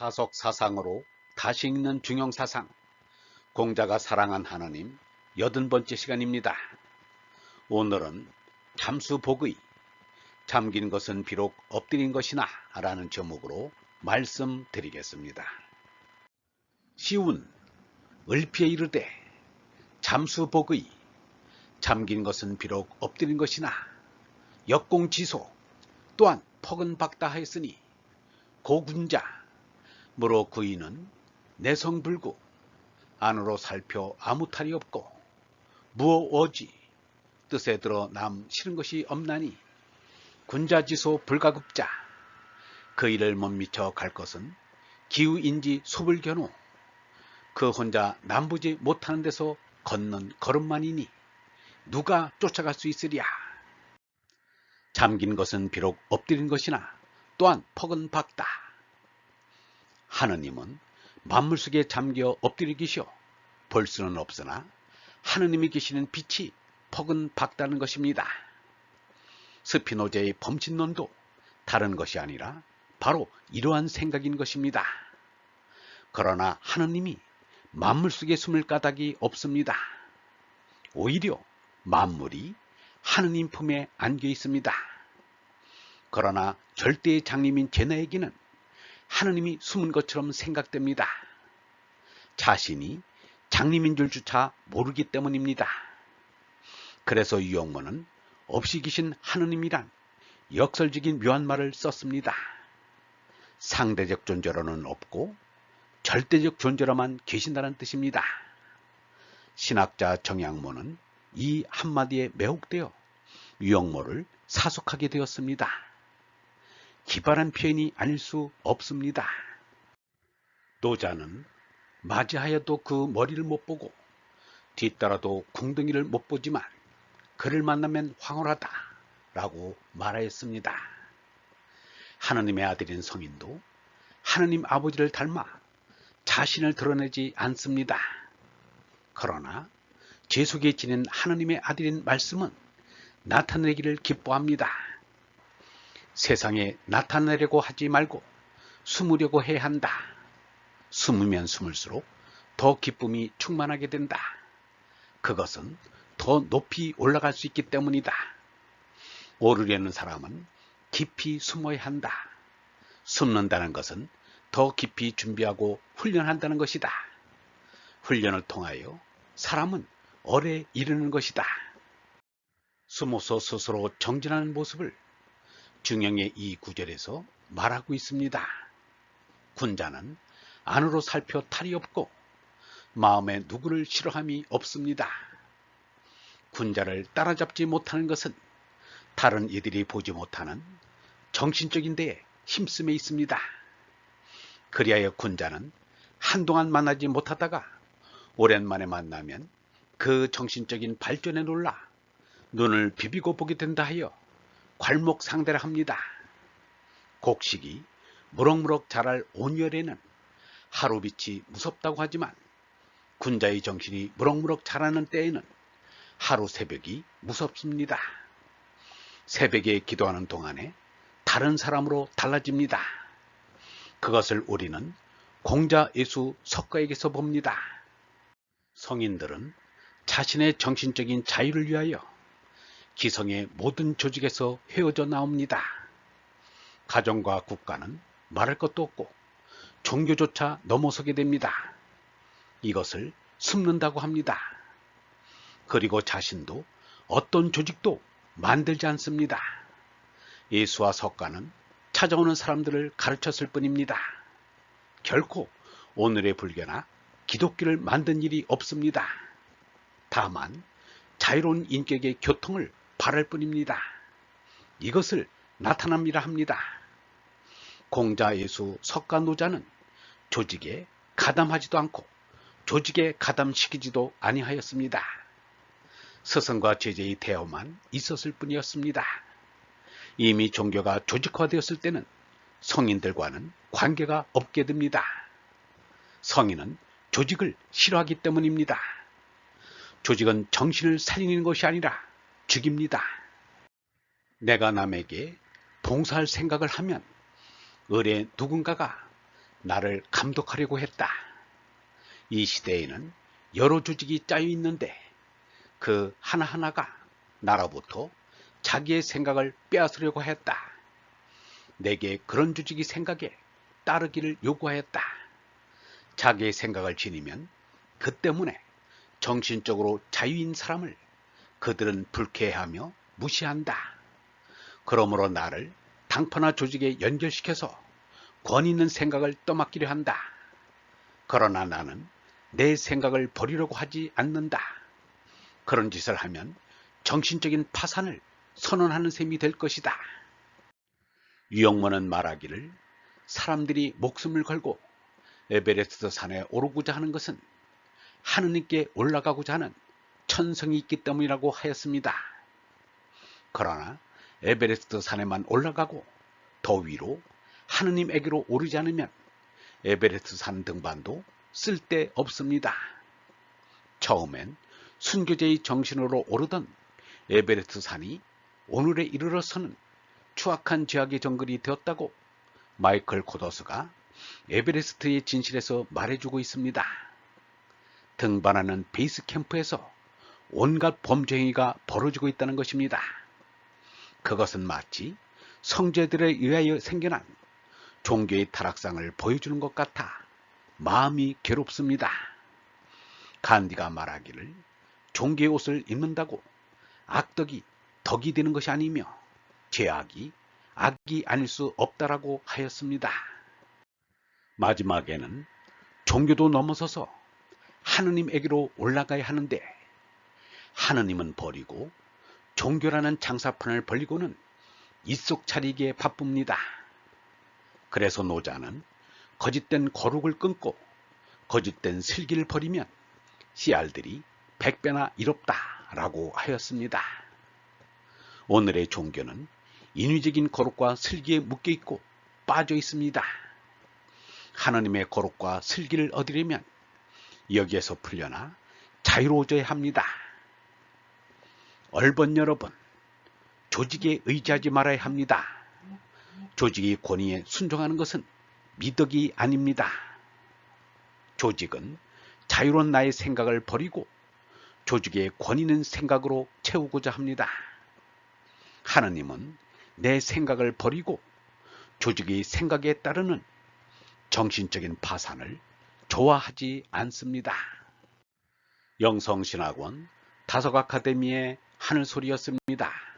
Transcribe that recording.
타석 사상으로 다시 읽는 중용사상, 공자가 사랑한 하나님 80번째 시간입니다. 오늘은 잠수복의 잠긴 것은 비록 엎드린 것이나 라는 제목으로 말씀드리겠습니다. 시운 을피에 이르되 잠수복의 잠긴 것은 비록 엎드린 것이나 역공지소 또한 퍽은 박다 하였으니 고군자 무로 그이는 내성불구 안으로 살펴 아무 탈이 없고 무어오지 뜻에 들어 남 싫은 것이 없나니 군자지소 불가급자 그 일을 못 미쳐 갈 것은 기우인지 소불견호 그 혼자 남부지 못하는 데서 걷는 걸음만이니 누가 쫓아갈 수 있으랴. 잠긴 것은 비록 엎드린 것이나 또한 퍽은 박다. 하느님은 만물 속에 잠겨 엎드려 계시오 볼 수는 없으나 하느님이 계시는 빛이 퍽은 박다는 것입니다. 스피노자의 범신론도 다른 것이 아니라 바로 이러한 생각인 것입니다. 그러나 하느님이 만물 속에 숨을 까닭이 없습니다. 오히려 만물이 하느님 품에 안겨 있습니다. 그러나 절대의 장님인 제나에게는 하느님이 숨은 것처럼 생각됩니다. 자신이 장님인 줄조차 모르기 때문입니다. 그래서 유영모는 없이 계신 하느님이란 역설적인 묘한 말을 썼습니다. 상대적 존재로는 없고 절대적 존재로만 계신다는 뜻입니다. 신학자 정양모는 이 한마디에 매혹되어 유영모를 사속하게 되었습니다. 기발한 표현이 아닐 수 없습니다. 노자는 맞이하여도 그 머리를 못 보고 뒤따라도 궁둥이를 못 보지만 그를 만나면 황홀하다 라고 말하였습니다. 하느님의 아들인 성인도 하느님 아버지를 닮아 자신을 드러내지 않습니다. 그러나 제 속에 지닌 하느님의 아들인 말씀은 나타내기를 기뻐합니다. 세상에 나타내려고 하지 말고 숨으려고 해야 한다. 숨으면 숨을수록 더 기쁨이 충만하게 된다. 그것은 더 높이 올라갈 수 있기 때문이다. 오르려는 사람은 깊이 숨어야 한다. 숨는다는 것은 더 깊이 준비하고 훈련한다는 것이다. 훈련을 통하여 사람은 얼에 이르는 것이다. 숨어서 스스로 정진하는 모습을 중형의 이 구절에서 말하고 있습니다. 군자는 안으로 살펴 탈이 없고 마음에 누구를 싫어함이 없습니다. 군자를 따라잡지 못하는 것은 다른 이들이 보지 못하는 정신적인 데에 힘씀에 있습니다. 그리하여 군자는 한동안 만나지 못하다가 오랜만에 만나면 그 정신적인 발전에 놀라 눈을 비비고 보게 된다 하여 괄목상대라 합니다. 곡식이 무럭무럭 자랄 온열에는 하루빛이 무섭다고 하지만 군자의 정신이 무럭무럭 자라는 때에는 하루 새벽이 무섭습니다. 새벽에 기도하는 동안에 다른 사람으로 달라집니다. 그것을 우리는 공자 예수 석가에게서 봅니다. 성인들은 자신의 정신적인 자유를 위하여 기성의 모든 조직에서 헤어져 나옵니다. 가정과 국가는 말할 것도 없고 종교조차 넘어서게 됩니다. 이것을 숨는다고 합니다. 그리고 자신도 어떤 조직도 만들지 않습니다. 예수와 석가는 찾아오는 사람들을 가르쳤을 뿐입니다. 결코 오늘의 불교나 기독교를 만든 일이 없습니다. 다만 자유로운 인격의 교통을 바랄 뿐입니다. 이것을 나타납니다 합니다. 공자, 예수, 석가, 노자는 조직에 가담하지도 않고 조직에 가담시키지도 아니하였습니다. 스승과 제자의 대화만 있었을 뿐이었습니다. 이미 종교가 조직화되었을 때는 성인들과는 관계가 없게 됩니다. 성인은 조직을 싫어하기 때문입니다. 조직은 정신을 살리는 것이 아니라 죽입니다. 내가 남에게 봉사할 생각을 하면 을에 누군가가 나를 감독하려고 했다. 이 시대에는 여러 조직이 짜여 있는데 그 하나하나가 나로부터 자기의 생각을 빼앗으려고 했다. 내게 그런 조직이 생각에 따르기를 요구하였다. 자기의 생각을 지니면 그 때문에 정신적으로 자유인 사람을 그들은 불쾌해하며 무시한다. 그러므로 나를 당파나 조직에 연결시켜서 권위 있는 생각을 떠맡기려 한다. 그러나 나는 내 생각을 버리려고 하지 않는다. 그런 짓을 하면 정신적인 파산을 선언하는 셈이 될 것이다. 유영모는 말하기를 사람들이 목숨을 걸고 에베레스트 산에 오르고자 하는 것은 하느님께 올라가고자 하는 천성이 있기 때문이라고 하였습니다. 그러나 에베레스트 산에만 올라가고 더 위로 하느님에게로 오르지 않으면 에베레스트 산 등반도 쓸데없습니다. 처음엔 순교자의 정신으로 오르던 에베레스트 산이 오늘에 이르러서는 추악한 죄악의 정글이 되었다고 마이클 코더스가 에베레스트의 진실에서 말해주고 있습니다. 등반하는 베이스 캠프에서 온갖 범죄 행위가 벌어지고 있다는 것입니다. 그것은 마치 성제들에 의하여 생겨난 종교의 타락상을 보여주는 것 같아 마음이 괴롭습니다. 간디가 말하기를 종교의 옷을 입는다고 악덕이 덕이 되는 것이 아니며 죄악이 악이 아닐 수 없다라고 하였습니다. 마지막에는 종교도 넘어서서 하느님에게로 올라가야 하는데 하느님은 버리고 종교라는 장사판을 벌리고는 입속차리기에 바쁩니다. 그래서 노자는 거짓된 거룩을 끊고 거짓된 슬기를 버리면 씨알들이 100배나 이롭다라고 하였습니다. 오늘의 종교는 인위적인 거룩과 슬기에 묶여있고 빠져 있습니다. 하나님의 거룩과 슬기를 얻으려면 여기에서 풀려나 자유로워져야 합니다. 얼번 여러분, 조직에 의지하지 말아야 합니다. 조직의 권위에 순종하는 것은 미덕이 아닙니다. 조직은 자유로운 나의 생각을 버리고 조직의 권위 있는 생각으로 채우고자 합니다. 하나님은 내 생각을 버리고 조직의 생각에 따르는 정신적인 파산을 좋아하지 않습니다. 영성신학원 다석아카데미의 하늘소리였습니다.